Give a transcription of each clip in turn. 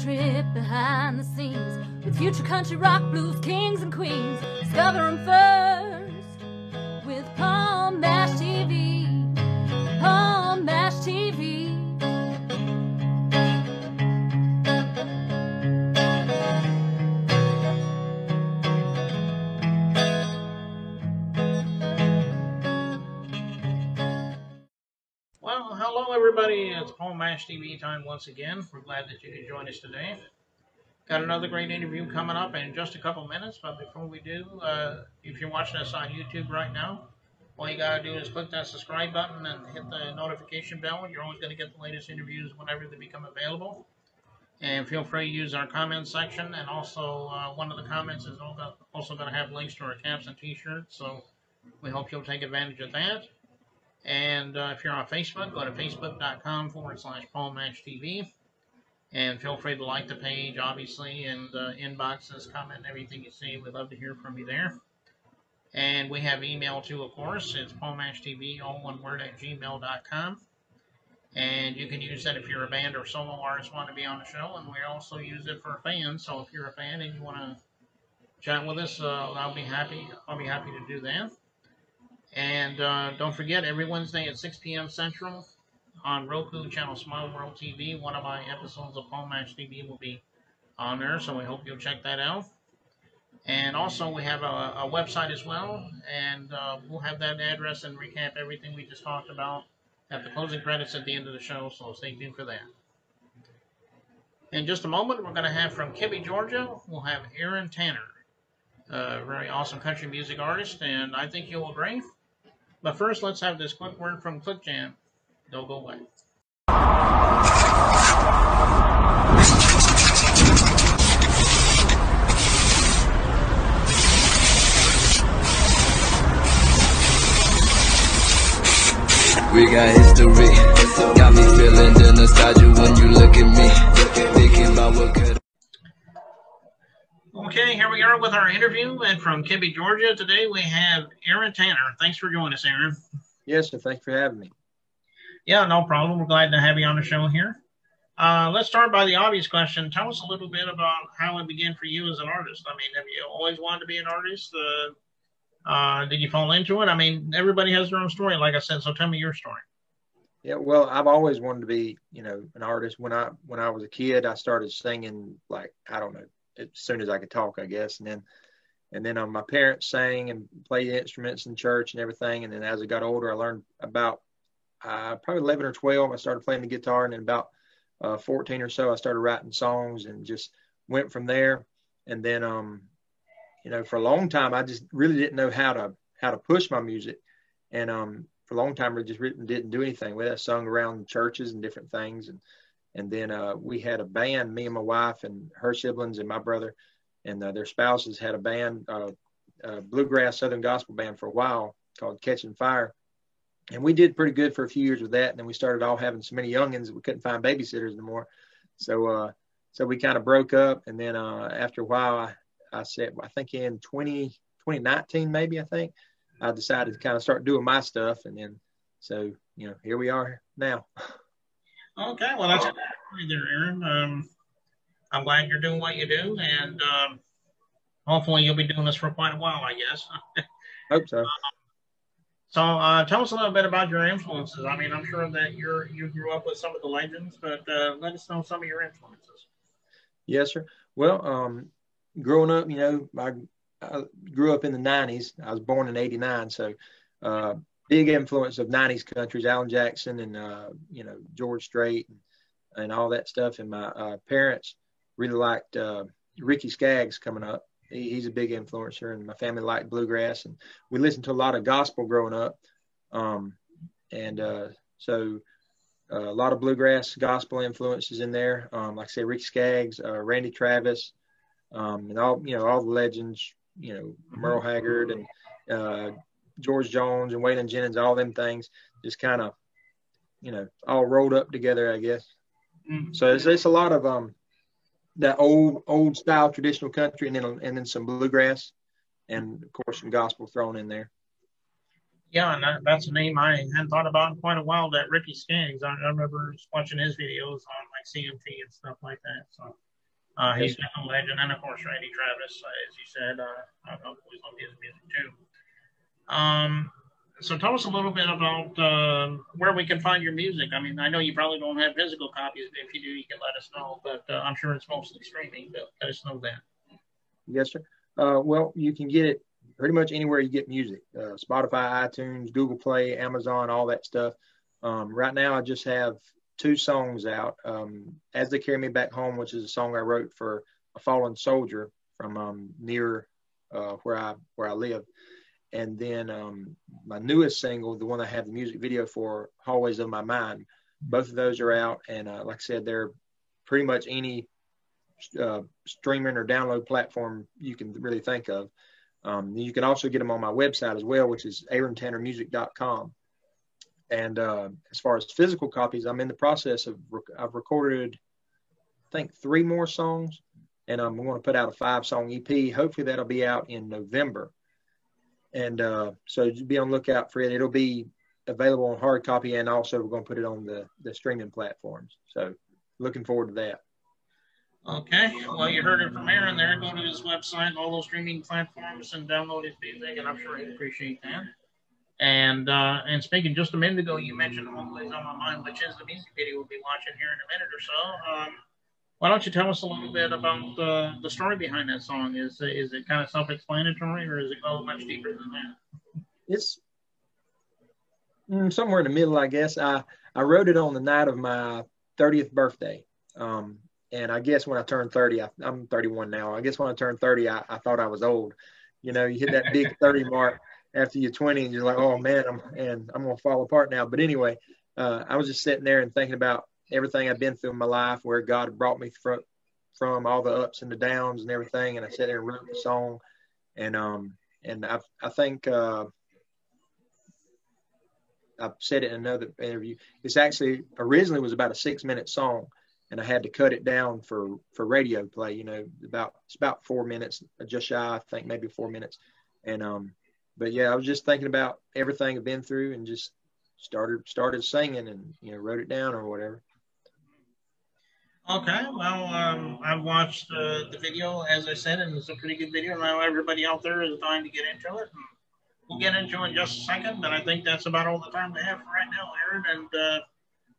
trip behind the scenes with future country rock blues kings and queens. Discover them first with Paul Mash TV. Paul Mash TV. Well, hello everybody. It's Paul Mash TV time once again. We're glad that you could join us today. Got another great interview coming up in just a couple minutes, but before we do, if you're watching us on YouTube right now, all you gotta do is click that subscribe button and hit the notification bell. You're always going to get the latest interviews whenever they become available. And feel free to use our comment section, and also one of the comments is also going to have links to our caps and t-shirts, so we hope you'll take advantage of that. And if you're on Facebook, go to facebook.com/PaulMashTV. And feel free to like the page, obviously, and inbox us, comment, everything you see. We'd love to hear from you there. And we have email too, of course. It's PaulMashTV, all one word, @gmail.com. And you can use that if you're a band or solo artist want to be on the show. And we also use it for fans. So if you're a fan and you want to chat with us, I'll be happy to do that. And don't forget, every Wednesday at 6 p.m. Central on Roku, channel Small World TV, one of my episodes of Paul Mash TV will be on there, so we hope you'll check that out. And also, we have a website as well, and we'll have that address and recap everything we just talked about at the closing credits at the end of the show, so stay tuned for that. In just a moment, we're going to have from Kibby, Georgia, we'll have Aaron Tanner, a very awesome country music artist, and I think you'll agree. But first, let's have this quick word from Click Jam. Don't go away. We got history. Got me feeling the nostalgia when you look at me. Thinking about what could. Okay, here we are with our interview, and from Kibby, Georgia, today we have Aaron Tanner. Thanks for joining us, Aaron. Yes, sir. Thanks for having me. Yeah, no problem. We're glad to have you on the show here. Let's start by the obvious question. Tell us a little bit about how it began for you as an artist. I mean, have you always wanted to be an artist? Did you fall into it? I mean, everybody has their own story, like I said, so tell me your story. Yeah, well, I've always wanted to be, an artist. When I was a kid, I started singing, like, I don't know, as soon as I could talk, I guess. And then my parents sang and played instruments in church and everything. And then as I got older, I learned about probably 11 or 12, I started playing the guitar. And then about 14 or so, I started writing songs and just went from there. And then, for a long time, I just really didn't know how to push my music. And for a long time, I just didn't do anything with it. I sung around churches and different things. And then we had a band, me and my wife and her siblings and my brother and their spouses had a band, bluegrass Southern gospel band for a while called Catching Fire. And we did pretty good for a few years with that. And then we started all having so many youngins that we couldn't find babysitters anymore. So we kind of broke up. And then after a while, I said, I think in 2019, maybe, I decided to kind of start doing my stuff. And then, so, here we are now. Okay, well, that's right there, Aaron. I'm glad you're doing what you do, and hopefully you'll be doing this for quite a while, I guess. Hope so. So tell us a little bit about your influences. I mean, I'm sure that you grew up with some of the legends, but let us know some of your influences. Yes, sir. Well, growing up, I grew up in the 90s. I was born in 89, so big influence of 90s countries, Alan Jackson and, George Strait and all that stuff. And my parents really liked Ricky Skaggs coming up. He's a big influencer, and my family liked bluegrass. And we listened to a lot of gospel growing up. So a lot of bluegrass gospel influences in there. Like I say, Ricky Skaggs, Randy Travis, and all the legends, Merle Haggard and George Jones and Waylon Jennings, all them things just kind of, all rolled up together, I guess. Mm-hmm. So it's a lot of that old style traditional country, and then some bluegrass, and of course some gospel thrown in there. Yeah, and that's a name I hadn't thought about in quite a while. That Ricky Skaggs, I remember watching his videos on like CMT and stuff like that. So He's a legend, and of course Randy Travis, as you said. I've always loved his music too. So tell us a little bit about where we can find your music. I mean, I know you probably don't have physical copies, but if you do, you can let us know. But I'm sure it's mostly streaming, but let us know that. Yes, sir. Well, you can get it pretty much anywhere you get music. Spotify, iTunes, Google Play, Amazon, all that stuff. Right now, I just have 2 songs out. As They Carry Me Back Home, which is a song I wrote for a fallen soldier from near where I live. And then my newest single, the one I have the music video for, Hallways of My Mind. Both of those are out. And like I said, they're pretty much any streaming or download platform you can really think of. You can also get them on my website as well, which is aarontannermusic.com. And as far as physical copies, I'm in the process of, I've recorded, I think, 3 more songs, and I'm going to put out a 5-song EP. Hopefully that'll be out in November. And so just be on the lookout for it. It'll be available on hard copy, and also we're going to put it on the streaming platforms. So looking forward to that. Okay, well, you heard it from Aaron there. Go to his website, all those streaming platforms, and download his music, and I'm sure he'd appreciate that. And speaking just a minute ago, you mentioned Always on My Mind, which is the music video we'll be watching here in a minute or so. Why don't you tell us a little bit about the story behind that song? Is it kind of self-explanatory, or is it go much deeper than that? It's somewhere in the middle, I guess. I wrote it on the night of my 30th birthday. And I guess when I turned 30, I'm 31 now. I guess when I turned 30, I thought I was old. You know, you hit that big 30 mark after you're 20, and you're like, oh man, I'm going to fall apart now. But anyway, I was just sitting there and thinking about everything I've been through in my life, where God brought me from all the ups and the downs and everything. And I sat there and wrote the song. And I think I've said it in another interview. It's actually originally was about a 6-minute song, and I had to cut it down for radio play. You know, it's about 4 minutes, just shy, I think, maybe 4 minutes. And but yeah, I was just thinking about everything I've been through, and just started singing, and wrote it down or whatever. Okay, well, I've watched the video, as I said, and it's a pretty good video. Now everybody out there is dying to get into it. And we'll get into it in just a second, but I think that's about all the time we have for right now, Aaron. And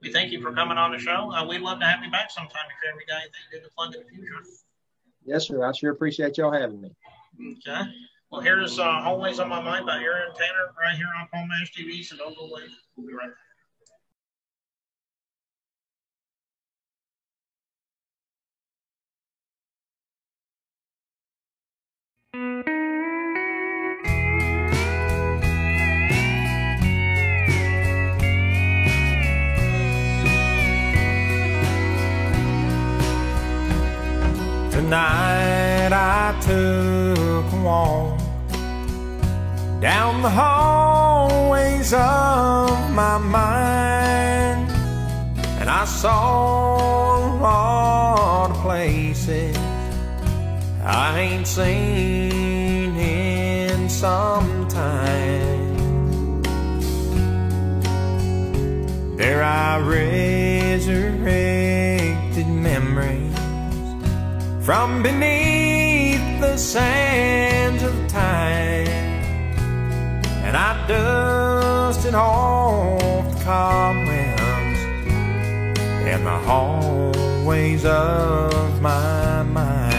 we thank you for coming on the show. We'd love to have you back sometime if you ever got anything to plug in the future. Yes, sir. I sure appreciate y'all having me. Okay. Well, here's Always on My Mind by Aaron Tanner right here on PoMash TV, so don't go away. We'll be right back. Tonight I took a walk down the hallways of my mind, and I saw a lot of places I ain't seen in some time. There I resurrected memories from beneath the sands of time, and I dusted off the cobwebs in the hallways of my mind.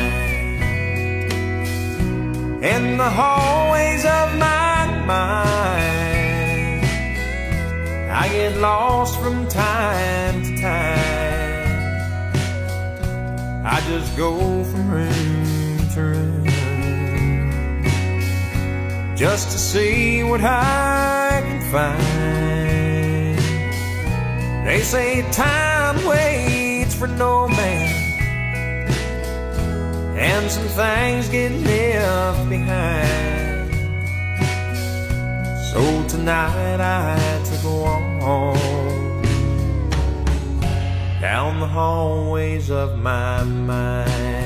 In the hallways of my mind, I get lost from time to time. I just go from room to room just to see what I can find. They say time waits for no man, and some things get left behind. So tonight I took a walk down the hallways of my mind.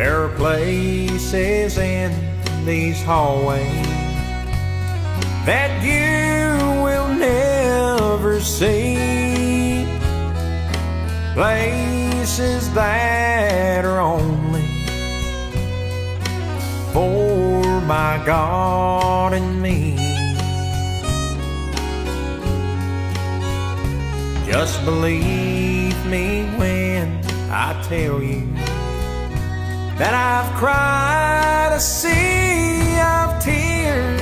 There are places in these hallways that you will never see, places that are only for my God and me. Just believe me when I tell you that I've cried a sea of tears,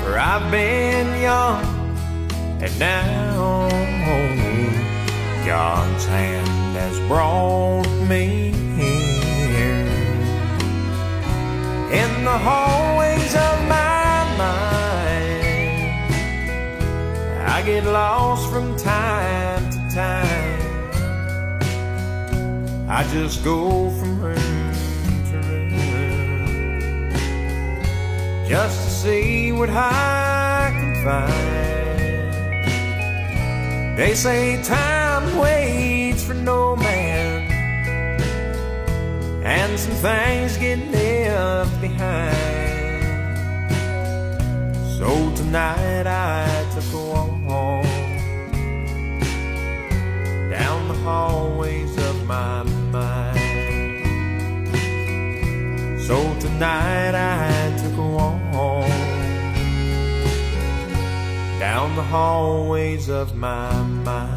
for I've been young and now God's hand has brought me here. In the hallways of my mind, I get lost from time to time. I just go from room to room just to see what I can find. They say time waits for no man, and some things get left behind. So tonight I took a walk down the hallways of my mind. So tonight I took a walk down the hallways of my mind.